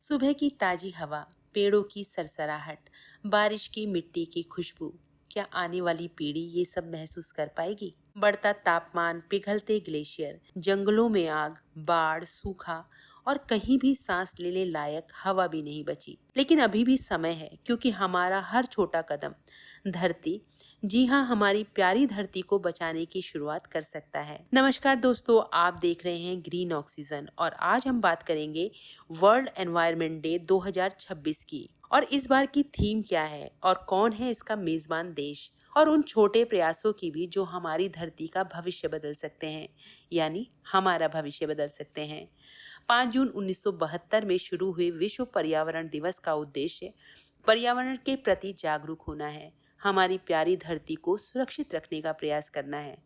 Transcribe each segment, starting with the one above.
सुबह की ताजी हवा, पेड़ों की सरसराहट, बारिश की मिट्टी की खुशबू, क्या आने वाली पीढ़ी ये सब महसूस कर पाएगी? बढ़ता तापमान, पिघलते ग्लेशियर, जंगलों में आग, बाढ़, सूखा और कहीं भी सांस लेने लायक हवा भी नहीं बची। लेकिन अभी भी समय है, क्योंकि हमारा हर छोटा कदम धरती, जी हाँ, हमारी प्यारी धरती को बचाने की शुरुआत कर सकता है। नमस्कार दोस्तों, आप देख रहे हैं ग्रीन ऑक्सीजन और आज हम बात करेंगे वर्ल्ड एनवायरनमेंट डे 2026 की। और इस बार की थीम क्या है और कौन है इसका मेजबान देश, और उन छोटे प्रयासों की भी जो हमारी धरती का भविष्य बदल सकते हैं, यानी हमारा भविष्य बदल सकते हैं। 5 जून 1972 में शुरू हुए विश्व पर्यावरण दिवस का उद्देश्य पर्यावरण के प्रति जागरूक होना है, हमारी प्यारी धरती को सुरक्षित रखने का प्रयास करना है।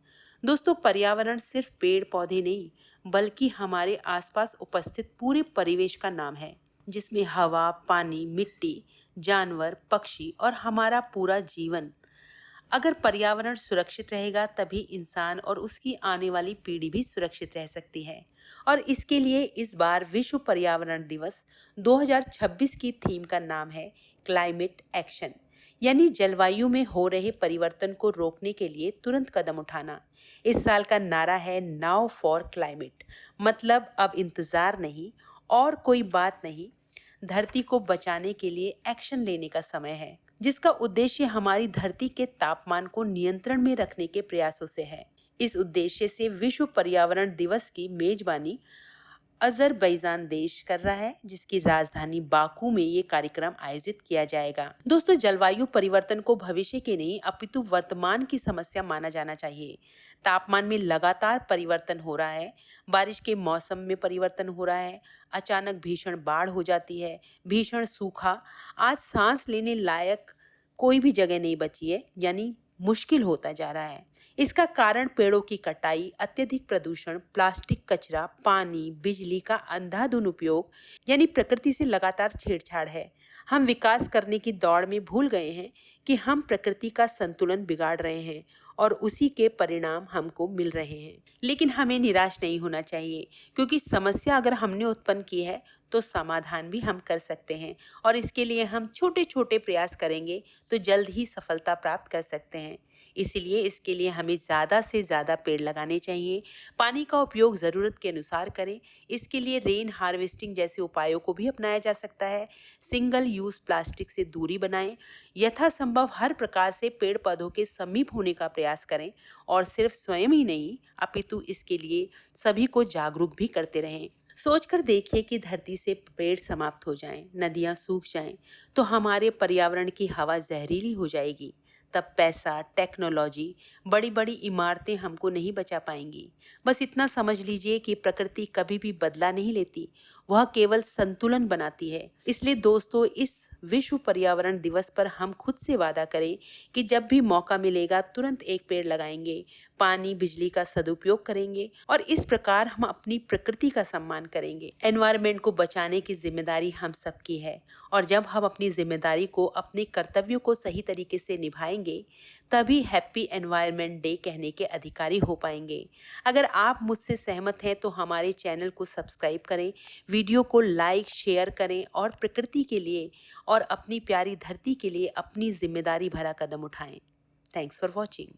दोस्तों, पर्यावरण सिर्फ पेड़ पौधे नहीं, बल्कि हमारे आसपास उपस्थित पूरे परिवेश का नाम है, जिसमें हवा, पानी, मिट्टी, जानवर, पक्षी और हमारा पूरा जीवन। अगर पर्यावरण सुरक्षित रहेगा, तभी इंसान और उसकी आने वाली पीढ़ी भी सुरक्षित रह सकती है। और इसके लिए इस बार विश्व पर्यावरण दिवस 2026 की थीम का नाम है क्लाइमेट एक्शन, यानी जलवायु में हो रहे परिवर्तन को रोकने के लिए तुरंत कदम उठाना। इस साल का नारा है नाउ फॉर क्लाइमेट, मतलब अब इंतजार नहीं और कोई बात नहीं, धरती को बचाने के लिए एक्शन लेने का समय है, जिसका उद्देश्य हमारी धरती के तापमान को नियंत्रण में रखने के प्रयासों से है। इस उद्देश्य से विश्व पर्यावरण दिवस की मेजबानी अजरबैजान देश कर रहा है, जिसकी राजधानी बाकू में ये कार्यक्रम आयोजित किया जाएगा। दोस्तों, जलवायु परिवर्तन को भविष्य के नहीं अपितु वर्तमान की समस्या माना जाना चाहिए। तापमान में लगातार परिवर्तन हो रहा है, बारिश के मौसम में परिवर्तन हो रहा है, अचानक भीषण बाढ़ हो जाती है, भीषण सूखा, आज सांस लेने लायक कोई भी जगह नहीं बची है, यानी मुश्किल होता जा रहा है। इसका कारण पेड़ों की कटाई, अत्यधिक प्रदूषण, प्लास्टिक कचरा, पानी, बिजली का अंधाधुंध उपयोग, यानी प्रकृति से लगातार छेड़छाड़ है। हम विकास करने की दौड़ में भूल गए हैं कि हम प्रकृति का संतुलन बिगाड़ रहे हैं और उसी के परिणाम हमको मिल रहे हैं। लेकिन हमें निराश नहीं होना चाहिए, क्योंकि समस्या अगर हमने उत्पन्न की है तो समाधान भी हम कर सकते हैं, और इसके लिए हम छोटे छोटे प्रयास करेंगे तो जल्द ही सफलता प्राप्त कर सकते हैं। इसीलिए इसके लिए हमें ज़्यादा से ज़्यादा पेड़ लगाने चाहिए, पानी का उपयोग ज़रूरत के अनुसार करें। इसके लिए रेन हार्वेस्टिंग जैसे उपायों को भी अपनाया जा सकता है। सिंगल यूज़ प्लास्टिक से दूरी बनाएं, यथासंभव हर प्रकार से पेड़ पौधों के समीप होने का प्रयास करें, और सिर्फ स्वयं ही नहीं अपितु इसके लिए सभी को जागरूक भी करते रहें। सोचकर देखिए कि धरती से पेड़ समाप्त हो जाएं, नदियां सूख जाएं, तो हमारे पर्यावरण की हवा जहरीली हो जाएगी। तब पैसा, टेक्नोलॉजी, बड़ी बड़ी इमारतें हमको नहीं बचा पाएंगी। बस इतना समझ लीजिए कि प्रकृति कभी भी बदला नहीं लेती, वह केवल संतुलन बनाती है। इसलिए दोस्तों, इस विश्व पर्यावरण दिवस पर हम खुद से वादा करें कि जब भी मौका मिलेगा तुरंत एक पेड़ लगाएंगे, पानी, बिजली का सदुपयोग करेंगे, और इस प्रकार हम अपनी प्रकृति का सम्मान करेंगे। एनवायरनमेंट को बचाने की जिम्मेदारी हम सबकी है, और जब हम अपनी जिम्मेदारी को, अपने कर्तव्यों को सही तरीके से निभाएंगे, तभी हैप्पी एनवायरनमेंट डे कहने के अधिकारी हो पाएंगे। अगर आप मुझसे सहमत हैं तो हमारे चैनल को सब्सक्राइब करें, वीडियो को लाइक शेयर करें, और प्रकृति के लिए और अपनी प्यारी धरती के लिए अपनी जिम्मेदारी भरा कदम उठाएं। Thanks for watching.